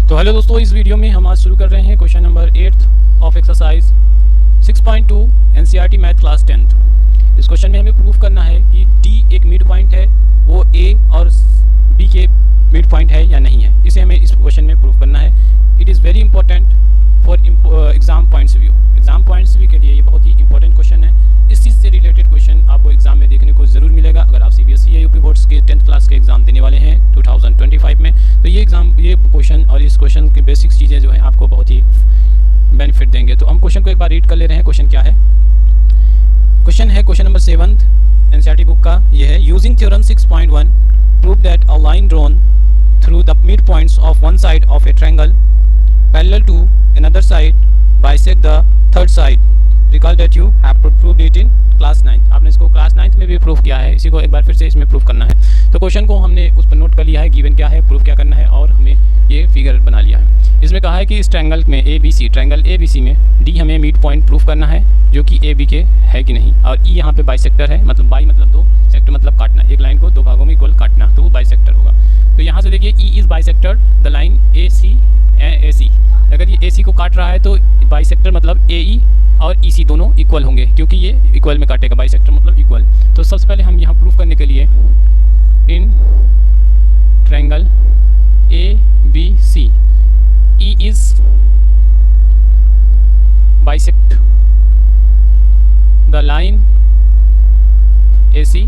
तो हेलो दोस्तों, इस वीडियो में हम आज शुरू कर रहे हैं question number 8 of exercise 6.2 NCERT math class 10th। इस क्वेश्चन में हमें प्रूफ करना है कि डी एक मिड पॉइंट है, वो ए और बी के मिड पॉइंट है या नहीं है। इसे हमें इस क्वेश्चन में प्रूफ करना है। It is very important for exam points view. Exam points view के लिए ये बहुत ही इंपॉर्टेंट क्वेश्चन है। इस चीज़ से रिलेटेड क्वेश्चन आपको एग्जाम में देखने को ज़रूर मिलेगा अगर आप सीबीएसई या यूपी बोर्ड्स के 10th क्लास के एग्जाम देने वाले हैं 2025 में। तो ये क्वेश्चन और इस क्वेश्चन की बेसिक चीज़ें जो हैं आपको बहुत ही बेनिफिट देंगे। तो हम क्वेश्चन को एक बार रीड कर ले रहे हैं। क्वेश्चन क्या है? क्वेश्चन है क्वेश्चन नंबर 7 एनसीईआरटी बुक का। ये है using theorem 6.1 prove that a line drawn through the mid points of one side of a triangle parallel to another side bisect the third side. Recall that you have proved it in class 9। आपने इसको class 9th में भी proof किया है, इसी को एक बार फिर से इसमें प्रूफ करना है। तो क्वेश्चन को हमने उस पर नोट कर लिया है, गिवन क्या है, प्रूफ क्या करना है, और हमें ये फिगर बना लिया है। इसमें कहा है कि इस ट्रायंगल में ट्रायंगल ए बी सी में डी हमें मिड पॉइंट प्रूफ करना है जो कि ए बी के है कि नहीं। और ई यहाँ पे बाइसेक्टर है, मतलब बाई मतलब दो, सेक्टर मतलब काटना, एक लाइन को दो भागों में इक्वल काटना, तो वो बाइसेक्टर होगा। तो यहाँ से देखिए E is bisector the line A सी। अगर ये ए सी को काट रहा है तो बाइसेक्टर मतलब ए ई और ई सी दोनों इक्वल होंगे, क्योंकि ये इक्वल में काटेगा, बाइसेक्टर मतलब इक्वल। तो सबसे पहले हम यहाँ प्रूफ करने के लिए in triangle A B C E is bisect the line A C.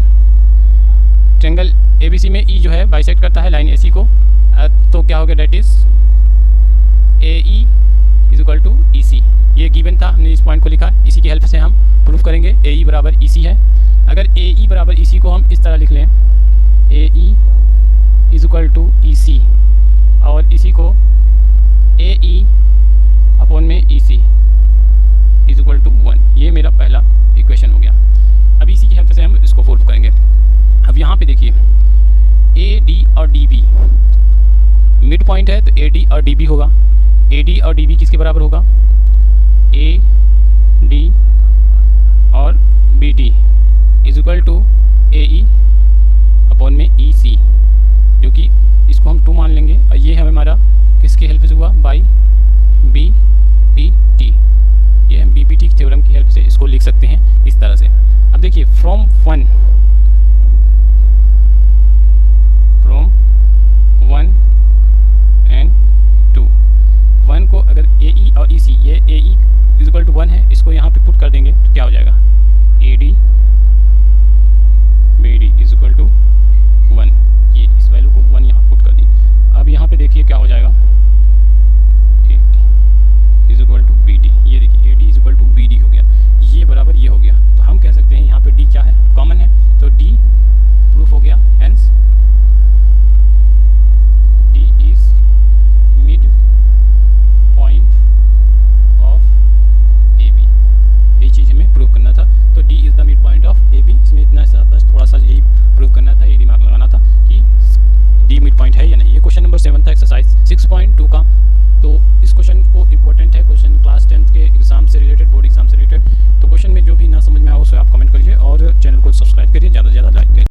Triangle A B C में ई जो है बाइसेक्ट करता है लाइन ए सी को, तो क्या होगा, that is A E is equal to E C. ये गिवन था, हमने इस पॉइंट को लिखा, इसी की हेल्प से हम प्रूफ करेंगे ए ई बराबर ई सी है। अगर ए ई बराबर ई सी को हम इस तरह लिख लें, ए E is equal to E सी, और इसी को ए ई अपॉन में E C is equal to 1। ये मेरा पहला इक्वेशन हो गया। अब इसी की हेल्प से हम इसको प्रूफ करेंगे। अब यहाँ पे देखिए ए डी और डी बी मिड पॉइंट है, तो ए डी और डी बी होगा। ए डी और डी बी किसके बराबर होगा? ए डी और B D is equal to A E upon में ई सी, जो कि इसको हम 2 मान लेंगे, और ये है हमारा किसके हेल्प से हुआ? By B P T. ये हम बी पी टी थ्योरम की हेल्प से इसको लिख सकते हैं इस तरह से। अब देखिए फ्रॉम 1 एंड 2, 1 को अगर ए ई और ई सी, ये ए ई इज इक्वल टू 1 है, इसको यहाँ पे पुट कर देंगे तो क्या हो जाएगा?